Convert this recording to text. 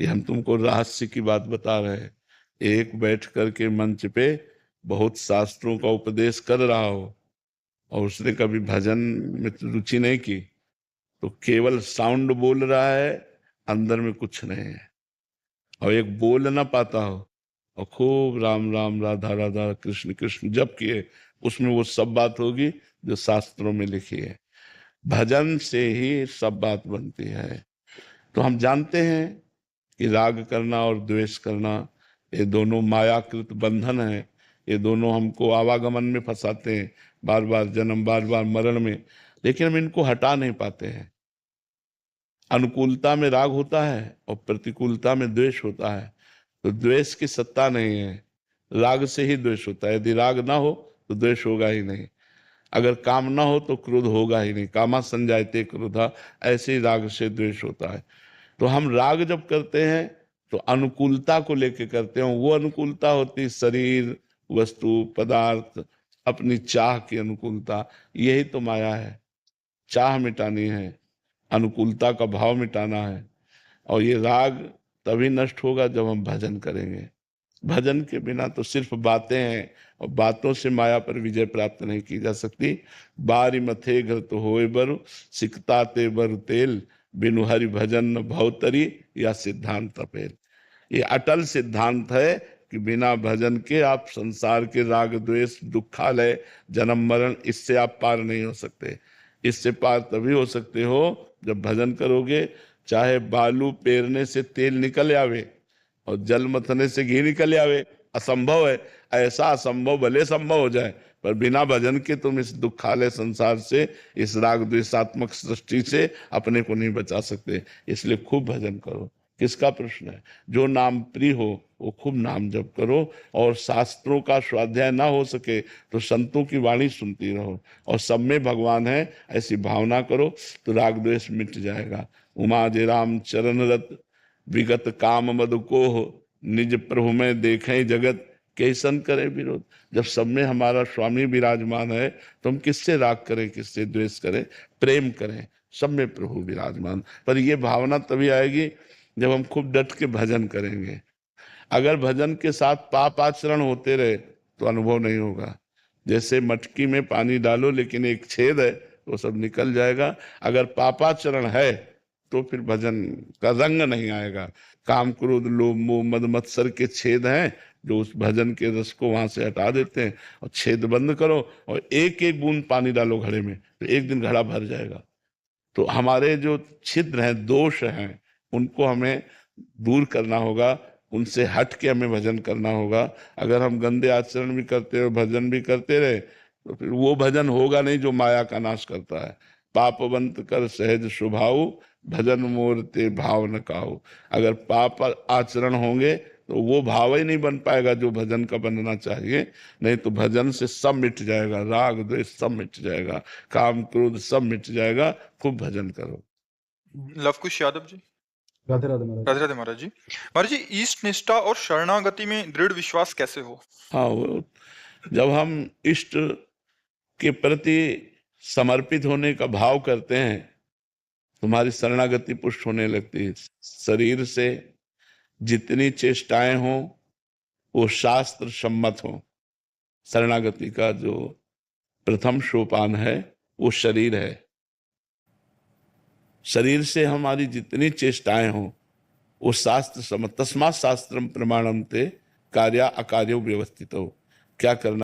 ये हम तुमको रहस्य की बात बता रहे हैं। एक बैठ करके मंच पे बहुत शास्त्रों का उपदेश कर रहा हो और उसने कभी भजन में रुचि नहीं की, तो केवल साउंड बोल रहा है, अंदर में कुछ नहीं है, और एक बोल ना पाता हो और खूब राम राम राधा राधा कृष्ण कृष्ण जप किए, उसमें वो सब बात होगी जो शास्त्रों में लिखी है। भजन से ही सब बात बनती है। तो हम जानते हैं कि राग करना और द्वेष करना ये दोनों मायाकृत बंधन है। ये दोनों हमको आवागमन में फंसाते हैं, बार बार जन्म, बार बार मरण में। लेकिन हम इनको हटा नहीं पाते हैं। अनुकूलता में राग होता है और प्रतिकूलता में द्वेष होता है। तो द्वेष की सत्ता नहीं है, राग से ही द्वेष होता है। यदि राग ना हो तो द्वेष होगा ही नहीं। अगर काम ना हो तो क्रोध होगा ही नहीं। कामा संजायते क्रोधा, ऐसे ही राग से द्वेष होता है। तो हम राग जब करते हैं तो अनुकूलता को लेके करते हैं। वो अनुकूलता होती शरीर, वस्तु, पदार्थ, अपनी चाह की अनुकूलता। यही तो माया है। चाह मिटानी है, अनुकूलता का भाव मिटाना है। और ये राग तभी नष्ट होगा जब हम भजन करेंगे। भजन के बिना तो सिर्फ बातें हैं, और बातों से माया पर विजय प्राप्त नहीं की जा सकती। बारी मथे घर तो होए बरु, सिकता ते बरु तेल, बिनु हरि भजन न भवतरी, या सिद्धांत अपेल। ये अटल सिद्धांत है कि बिना भजन के आप संसार के राग द्वेष, दुखालय, जन्म मरण, इससे आप पार नहीं हो सकते। इससे पार तभी हो सकते हो जब भजन करोगे। चाहे बालू पेरने से तेल निकल आवे और जल मथने से घी निकल आवे, असंभव है। ऐसा असंभव भले संभव हो जाए, पर बिना भजन के तुम इस दुखालय संसार से, इस राग द्वेषात्मक सृष्टि से अपने को नहीं बचा सकते। इसलिए खूब भजन करो। किसका प्रश्न है? जो नाम प्रिय हो वो खूब नाम जप करो। और शास्त्रों का स्वाध्याय ना हो सके तो संतों की वाणी सुनती रहो, और सब में भगवान है ऐसी भावना करो, तो राग द्वेष मिट जाएगा। उमा जे राम चरण रत, विगत काम मद को हो, निज प्रभु में देखें जगत, कैसन करे विरोध। जब सब में हमारा स्वामी विराजमान है तो हम किससे राग करें, किससे द्वेष करें? प्रेम करें। सब में प्रभु विराजमान। पर यह भावना तभी आएगी जब हम खूब डट के भजन करेंगे। अगर भजन के साथ पाप आचरण होते रहे तो अनुभव नहीं होगा। जैसे मटकी में पानी डालो लेकिन एक छेद है, वो सब निकल जाएगा। अगर पापाचरण है तो फिर भजन का रंग नहीं आएगा। काम, क्रोध, लोभ, मोह, मद, मत्सर के छेद हैं जो उस भजन के रस को वहां से हटा देते हैं। और छेद बंद करो और एक एक बूंद पानी डालो घड़े में, तो एक दिन घड़ा भर जाएगा। तो हमारे जो छिद्र हैं, दोष हैं, उनको हमें दूर करना होगा। उनसे हट के हमें भजन करना होगा। अगर हम गंदे आचरण भी करते रहे, भजन भी करते रहे, तो फिर वो भजन होगा नहीं जो माया का नाश करता है। पापवंत कर सहज स्वभाव, भजन मोर ते भाव न काऊ। अगर पाप आचरण होंगे तो वो भाव ही नहीं बन पाएगा जो भजन का बनना चाहिए। नहीं तो भजन से सब मिट जाएगा, राग द्वेष सब मिट जाएगा, काम क्रोध सब मिट जाएगा। खूब भजन करो। लवकुश यादव जी। राधे राधे महाराज। राधे राधे महाराज जी। महाराज जी, इष्ट निष्ठा और शरणागति में दृढ़ विश्वास कैसे हो? हाँ, वो जब हम इष्ट के प्रति समर्पित होने का भाव करते हैं, तुम्हारी शरणागति पुष्ट होने लगती है। शरीर से जितनी चेष्टाएं हों वो शास्त्र सम्मत हों। शरणागति का जो प्रथम सोपान है वो शरीर है। शरीर से हमारी जितनी चेष्टाएं हों वो शास्त्र सम्मत। तस्मात् शास्त्रम प्रमाणम ते कार्या अकार्यो व्यवस्थितो। क्या करना